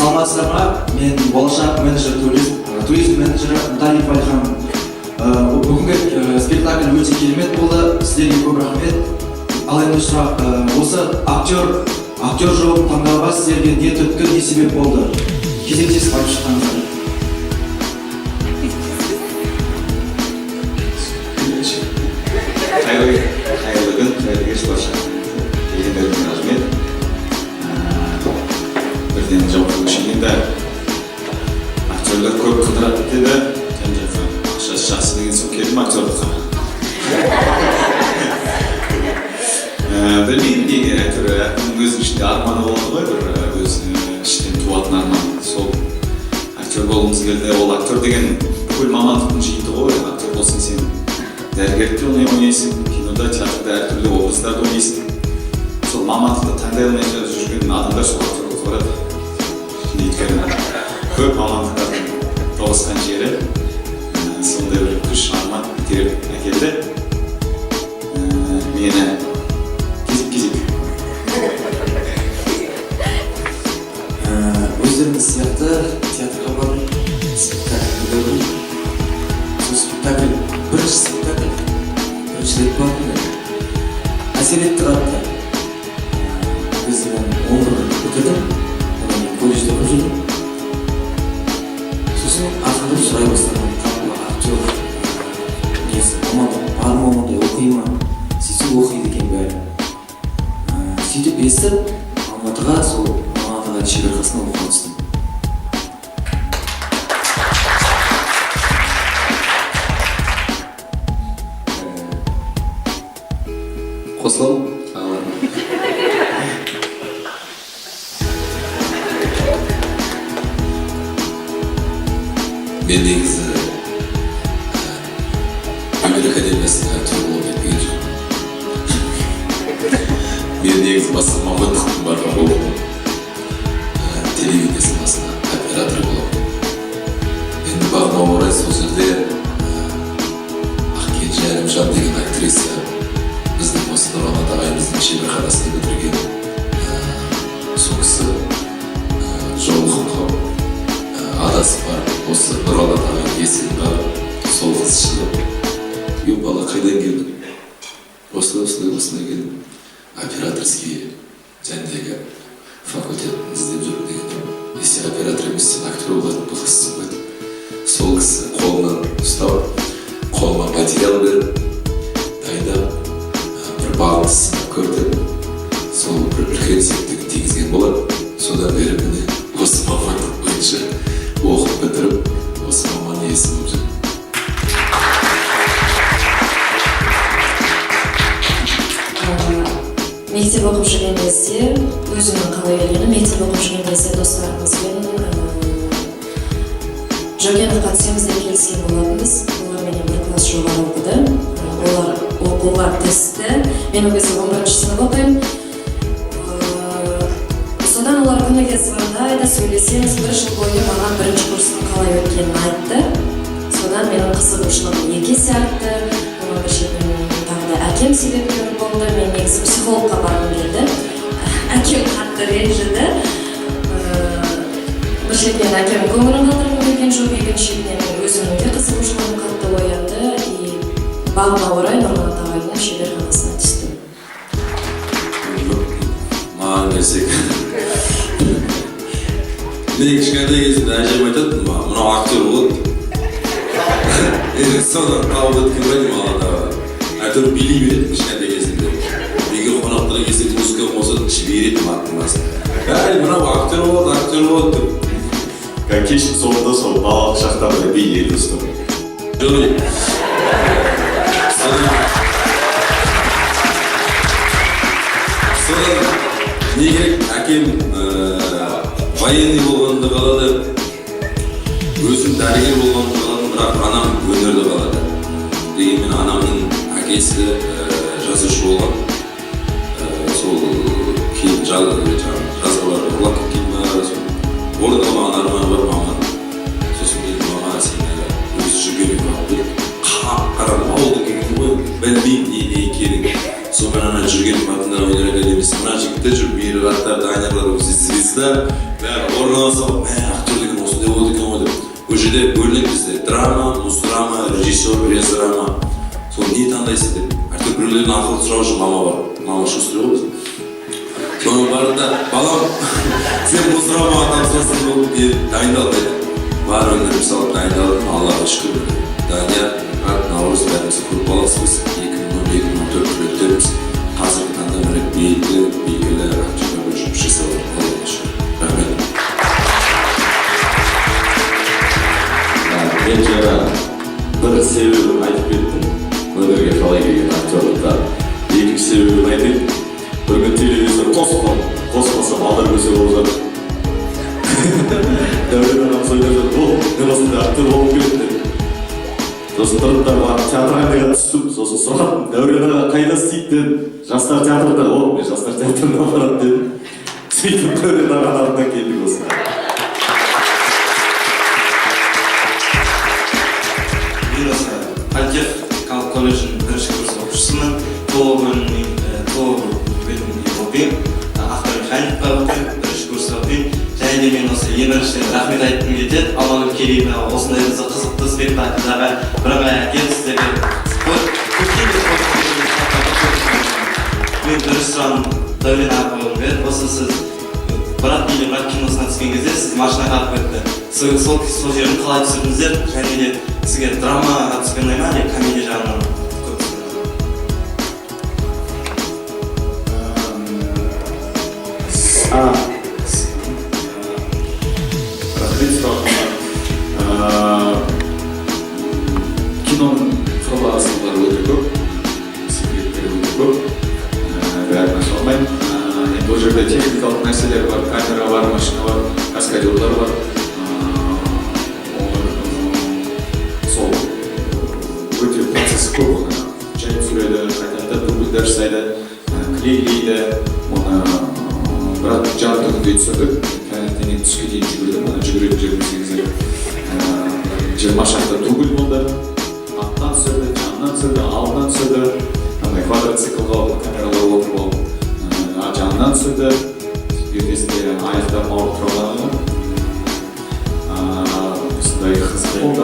саламатсыздар. Мен болашақ менеджер, туризм менеджері Далиев Айхан. Бүгінгі спектакль өте керемет болды. Сіздерге көп рахмет. Ал енді сұрақ, осы актер жолын таңдауға сіздерге не түрткі, не себеп болды? Кезектесіп айтып шыққаныңыздар. Қайырлы күн, қайырлы кеш барша келгендеріңізге рахмет. Бірден жауап үшін енді актерлер көп қыдырады деді. Ақшасы жақсы деген соң келдім актерлыққа. Білмеймін неге әйтеуір әркімнің өзінің ішінде арманы болады ғой, бір өзінің іштен туатын арман. Сол актер болғымыз келді. Ол актер деген бүкіл мамандықтың жиынтығы ғой. Актер болсаң сен дәрігерде ойнайсың, кинода, театрда әртүрлі образдарды ойнайсың. Сол мамандықты таңдай алмай жүрген адамдар сол актерлікке барады. Өйткені көп мамандықтардың тоғысқан жері сондай бір күш арман итеріп әкелді. Мені кезек-кезек Өздеріңіз сияқты театрға барып, спектакль көрдім. Сол спектакль бірінші рет бардым. Әсер етті қатты. Мен 11 бітірдім, колледжде оқып жүрдім. Сосын ақырындап сұрай бастадым, актер несі мамандық бар ма, ондай оқи ма? Сөйтіп оқиды екен бәрі. Сөйтіп естіп, Алматыға шеберханасына оқуға түстім. Қосылам? Мен негізі өнер академиясында актер болып кетпеген жоқпын. Мен негізі басқа мамандықтың барған болдым. Телевидение саласына оператор боламын. Енді бағыма орай сол жерде Ақкенже Әлімжан деген актриса біздің осы Нұралат ағайымыздың шеберханасында бітірген. Сол кісі жолығып адасы бар. Осы Нұралат ағайын есігін барып, сол қыз шығып, «Ё, бала, қайдан келдің?» Осылай келдім. Операторский жәндегі факультетін іздеп жүріп дегенде, «Сен оператор емес, сен актер болатын боласың ғой». Сол кісі қолынан ұстап, қолыма материал беріп, дайындап, бір бағымды сынап көрдім. Сол бір үлкен септігін тигізген болады. Содан бері міне осы мамандық бойынша оқып бітіріп, осы маман иесі болып жүрмін. Мектеп оқып жүрген кезде, өзімнің қалай келгені, мектеп оқып жүрген кезде достарымызбен Жогеновқа түсеміз деп келіскен болатынбыз. Олар менен бір класс жоғары оқыды. Олар оқуға түсті. Мен ол кезде 11-ші сынып оқимын. Содан олар күніге звондайды, сөйлесеміз, бір жыл бойы маған бірінші курстың қалай өткенін айтты. Содан менің қызығушылығым екі есе артты. Оның бір жерден тағы да әкем себепкер болды. Мен негізі психологқа барғым келді. Әкем қатты ренжіді. Бір жерден әкем көңілін қалдырғым келген жоқ, екіншіден өзімнің де қызығушылығым қатты оянды. Бағыма орай Нұралат ағайдың шеберханасына түстім. Маған келсек, мен кішкентай кезімде әжем айтады, мынау актер болады. Содан тауып өткен ғой маған әйтеуір билей береді кішкентай кезімде. Егер қонақтарға келсек музыка қосып жіберетін аттың басында. Мынау актер болады деп. Кешің соңында сол балалық шақта бір билейді ұстым. Жоқ, содан не керек, әкем военный болғанды қалады, өзім дәрігер болғанды қалады, бірақ анам өнерді қалады. Дегенмен анамның әкесі жазушы болған. Сол кейін жазғыларды ұрлап кеткен ба, орындалмаған арманы бар маман. Сосын келді мама, сен өзі жүргенің бар. Қарам, ауылды келген ғой, білмеймін не екенін. Сонымен жүрген атындағы өнер академиясы. Мына жігіттер жүр, бері қаттар, дайнерлар, звезда, бәрі орналасып, актер деген осындай болды екен ғой деп. Ол жерде бөлінеді бізде драма, муздрама, режиссер, рездрама. Соны не таңдайсыз деп. Актер біреулердің ақылын сұраушы мама бар. Мама шустрый ғой біз. Соның барында, балам, сен муздрамаға тапсырасың болып дайындал деді. Бар өнерім салып дайындалдым, Аллаға шүкір. Данияр, Наурыз бәріміз көп баласымыз, 2010-2014 түлектеріміз. Қазіргі таңда міне белгілі актерлер жұмыс жасап жатыр. Рахмет. Мен жаңа бір себебін айтып кеттім, өнерге қалай келген актерлыққа. Екінші себебін айтайын. Бір күн телевизор қоспасам алдар көсе болып жатыр. Дәурен ағамыз ойнап жатыр, мен осындай актер болып келеді деп. Сосын тұрып та театр қайдаға түстім, сосын сұрадым, Дәурен аға қайда істейді дедім. Жастар театрда, мен жастар театрына барады дедім. Сөйтіп Дәурен ағаның артынан келдік осында. Мен осы политехникалық колледждің бірінші курс оқушысымын. ТО бөлімінің оқимын. Автомеханикаға оқимын, бірінші курс оқимын. Және де мен осы ең біріншіден рахмет айтқым келеді. Алмагүл Керейова осындай бізді қызықты спектакльдағы бірыңғай әкел сіздерге мен бірінші сұрағым Дәурен аға қойғым келеді. Осы сіз брат или брат киносына түскен кезде сіз машинаға алып кетті. Сол жерін қалай түсірдіңіздер? Және де сізге драмаға түскен ұнай ма, әлде комедия жағынан көп түскен? Киноның қырласылары өте көп, секреттері өте көп, бәрін аша алмаймын. Енді ол жерде техникалық нәрселер бар, камера бар, машина бар, каскадерлар бар. Сол өте процесі көп. Жайып сүреді, қайтарда дубльдер жасайды, клейлейді, оны бірақ жарты күнде түсірдік. Таңертеңнен түске дейін жүгірдім, жүгіретін жеріміздегіздер 20 шақты дубль болды. Аттан түсірді, жанынан түсірді, алдынан түсірді. Квадроциклға камералар отырып алып, жанынан түсірді. Ертесінде аяқтарын ауырып тұрғаны. Осындай қызық болды.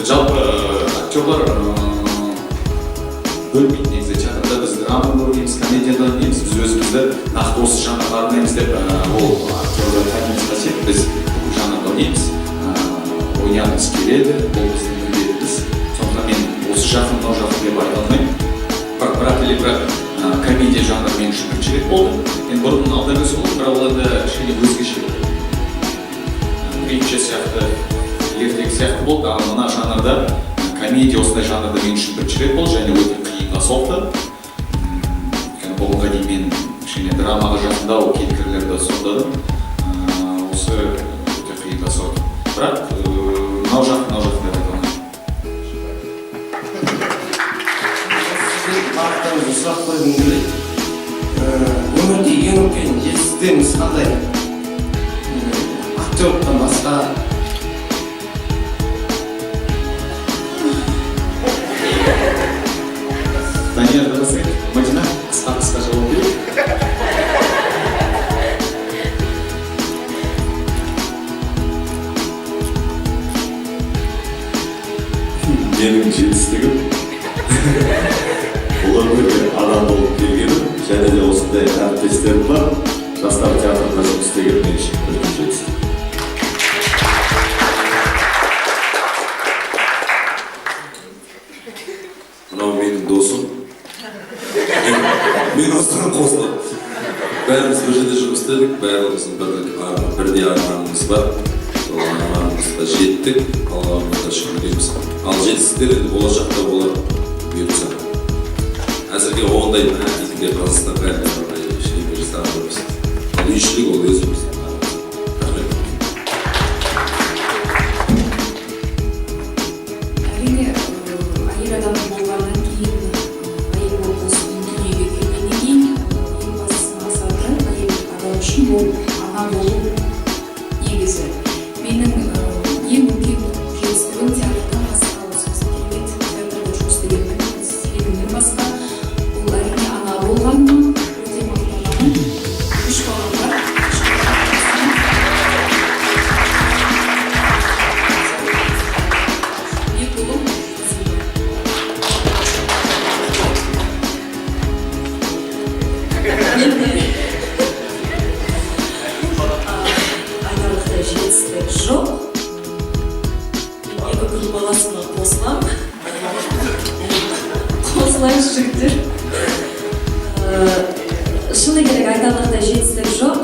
Жалпы актерлар бөлмейді негізі театрда біз драма көрмейміз, комедияны көрмейміз, біз өзімізді нақты осы жанрға арнаймыз деп ол актерлар тәмініміз қасиет, біз бұл жанрды ойнаймыз, ойнағымыз келеді, бұл біздің міндетіміз. Сондықтан мен осы жақын мынау жақын деп айта алмаймын. Бірақ комедия жанры мен үшін бірінші рет болды. Мен бұрын алдарбек сол, бірақ оларда кішкене өзгеше болды. Притча сияқты, ертегі сияқты болды, ал мына жанрда комедия осындай жанрда мен үшін бірінші рет болды, және өте қиынға соқты. Бұғынға дейін мен кішкене драмаға жақындау кейіпкерлерді сомдадым. Осы өте қиынға соқты. Бірақ мынау жақын деп айта алмаймын. Сізге бағыттарыңызды сұрақ қойғым келеді. Өмірде ең үлкен жетістіктеріңіз қандай? Актерліктен басқа Данияр дұрысы, Мадина қысқа жауап беру. Менің жетістігім олар бірге адам болып келгенім, және де осындай әріптестерім бар. Жастар театрында жұмыс істеген мен үшін үлкен жетістік. Мынау менің досым. Мен осыған қосылып. Бәріміз бір жерде жұмыс істедік, бәріміздің бірдей арманымыз бар. Сол арманымызға жеттік, Аллаға шүкір дейміз. Ал жетістіктер енді болашақта болар бұйырса. Әзірге оңдай дейтіндер Қазақстан бәрінде ештеңе жасаған жоқпыз. Ал үйшілік ол өзіміз. Әрине, әйел адам болғаннан кейін, әйел болып осы дүниеге келгеннен кейін, ең басты мақсаты әйел адам үшін ол ана болу негізі. Менің ең үлкен жетістігім театрдан басқа, осы керемет театрда жұмыс істегеннен басқа, ол әрине ана болғаным, өте мақтанамын. айтарлықтай жетістік жоқ. Екі қыз баласына қосылайыншы жігіттер. Шыны керек айтарлықтай жетістік жоқ.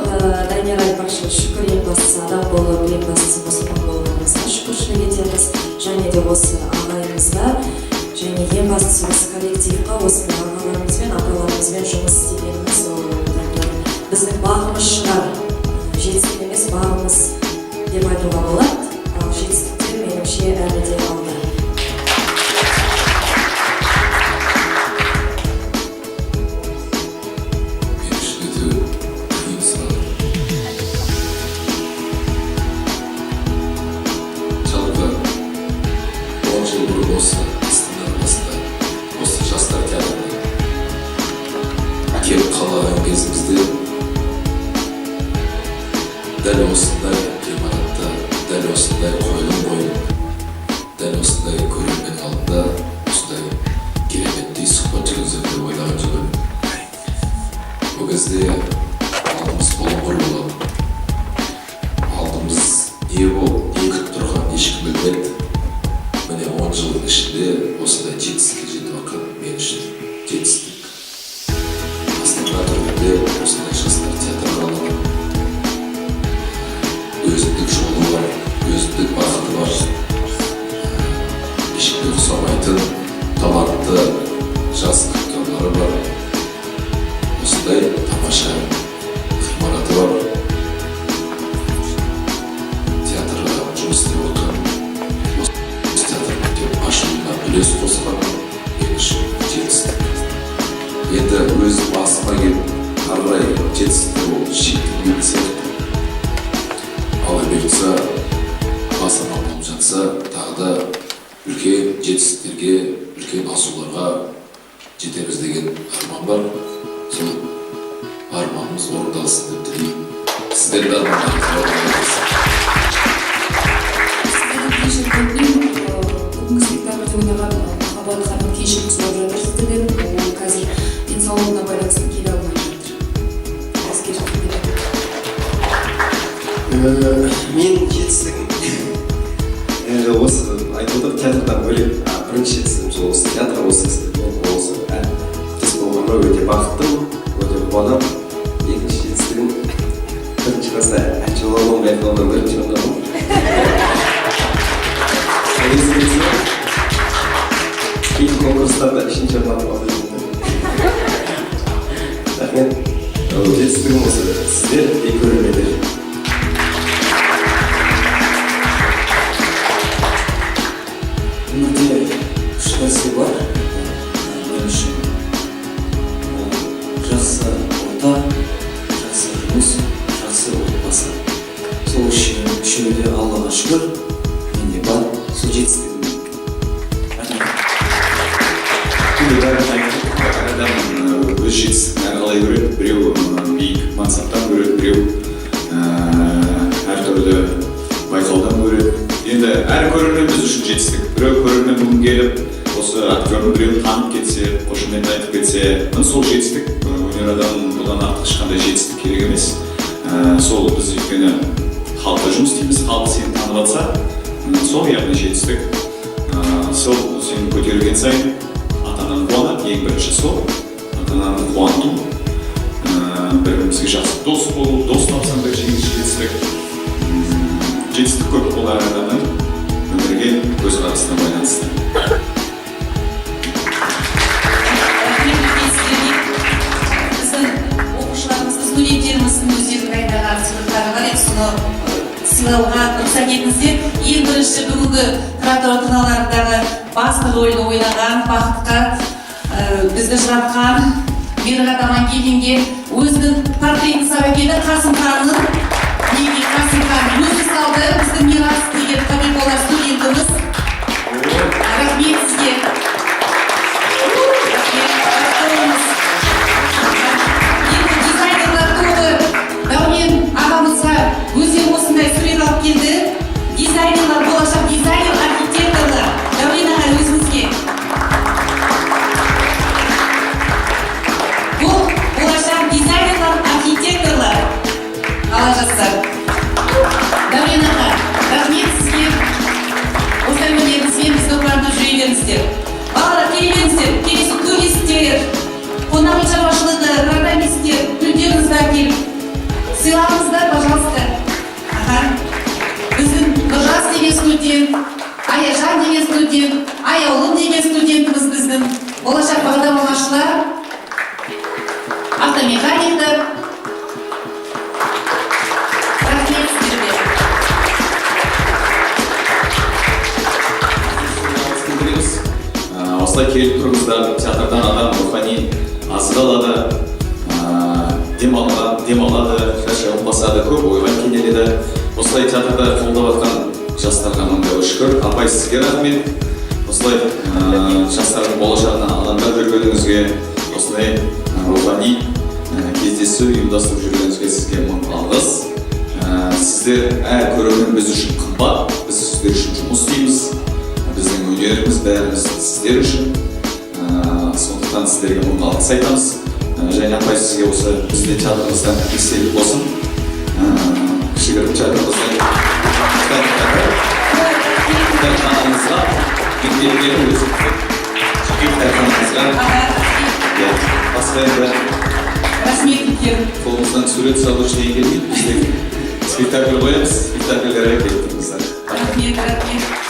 Данияр айтпақшы, шүкір ең бастысы адам болып, ең бастысы мұсылман болғанымызға шүкіршілік етеміз. Және де осы ағайымызға, және ең бастысы осы коллективқа, осы ағаларымызбен, апаларымызбен жұмыс істегеніміз ол біздің бағымыз шығар. Жетістік емес, бағымыз деп айтуға болады. Ал жетістіктер меніңше әлі де алда. Мен үшін өте қиын сұрақ. Жалпы 10 жыл бұрын осы Астана қаласында, осы жастар театрына келіп қалаған кезімізде дәл осындай ғимаратта, дәл осындай қойылым қойып, дәл осындай көрермен алдында осындай кереметтей сұхбат жүргіземін деп ойлаған жоқпын. Ол кезде алдымыз бұлыңғыр болып, алдымыз не болып, не күтіп тұрған ешкім білмеді. Міне 10 жылдың ішінде осындай жетістікке жетіп жатқан мен үшін жетістік. Астана төрінде осындай жастар театры қалған. Өзіндік жолы бар, өзіндік бағыты бар. Ешкімге ұқсамайтын талантты жас актерлары бар. Осындай тамаша ғимараты бар. Театрға жұмыс істеп отқан, осы театрдың ашылуына үлес қосқан мен үшін жетістік. Енді өз басыма келіп, ары қарай жетістікті ол шектелмейтін сияқты. Алла бұйыртса, бас аман болып жатса, тағы да үлкен жетістіктерге, үлкен асуларға жетеміз деген арман бар. Сол арманымыз орындалсын деп тілеймін. Сіздердің де армандарыңыз орындалсын. Бүгінгі спектакльде ойнаған Махаббат ханым кешірім сұрап жатыр сіздерден. Ол қазір денсаулығына байланысты келе алмай жатыр. Мен жетістігім осы айтып отыр театрдан бөлек бірінші жетістігім сол осы театр осы осы әртіс болғаныма өте бақыттымын, өте қуанамын. Екінші жетістігім бірінші класста әнші бола алмай қалғаннан бірінші орындадым. Кейін конкурстарда үшінші орын алып рахмет. Жетістігім осы сіздер и көрермендер. Өмірде үш нәрсе бар. Бірінші ол жақсы орта, жақсы жұмыс, жақсы отбасы. Сол үшеуі де Аллаға шүкір, менде бар. Сол жетістігім. Адам өз жетістігін әрқалай көреді. Біреу биік мансаптан көреді, біреу әртүрлі байқаудан көреді. Енді әр көрермен біз үшін жетістік. Біреу көрермен бүгін келіп, осы актердің біреуін танып кетсе, қошемет айтып кетсе, сол жетістік. Өнер адамның бұдан артық ешқандай жетістік керек емес. Сол біз өйткені халықта жұмыс істейміз, халық сені танып жатса, сол яғни жетістік. Сол сені көтерілген сайын ата-ананы қуанады, ең бірінші сол. Ата-ананы қуанту, бірімізге жақсы дос болу, дос тапсаң да жетістік. Жетістік көп ол әр адамның өмірге көзқарасына байланысты. Біздің оқушыларымыздың, студенттеріміздің өздерінің дайындаған сыйлықтары бар еді, соны сыйлауға рұқсат етіңіздер. Ең бірінші бүгінгі театр отаналарындағы басты рөлді ойнаған, бақытқа бізді жаратқан Мерғат Амангелдинге өзінің портретін салып әкелді. Қасым ханның неге Қасым хан өзі салды, біздің мирас деген Қабиқолла студентіміз. Рахмет сізге. Енді дизайнерлар тобы Дәурен ағамызға өздері осындай сурет алып келді. Дизайнерлар, болашақ дизайнер, архитекторлар Дәурен аға өзімізге. Бұл болашақ дизайнер коммуналдық шаруашылығы программисттер өздеріңіздер келіп сыйлаңыздар, пожалуйста. Біздің Нұржас деген студент, Аяжан деген студент, Аяулым деген студентіміз біздің, болашақ бағдарламашылар, автомеханиктер. Рахмет сіздерге. Осылай келіп тұрыңыздар, театрдан адам рухани азық алады, демалады, шашауын басады, көп ойға кенеледі. Осылай театрда қолдап жатқан жастарға мыңдай шүкір. Апай, сізге рахмет. Осылай жастардың болашағына алаңдап жүргеніңізге, осылай рухани кездесу ұйымдастырып жүргеніңізге сізге мың алғыс. Сіздер әр көрермен біз үшін қымбат, біз сіздер үшін жұмыс істейміз. Біздің өнеріміз бәріміз сіздер үшін. Сондықтан сіздерге мың алғыс айтамыз. Және апай, сізге осы бізде театрымызда естелік болсын. Кішігірім театрымызда кітапханамызға мектептерін өзіңізді жеке кітапханамызға басқа енді қолымыздан сурет салу ештеңе келмейді. Бізде спектакль қоямыз, спектакльдерге келіп тұрыңыздар. Рахмет.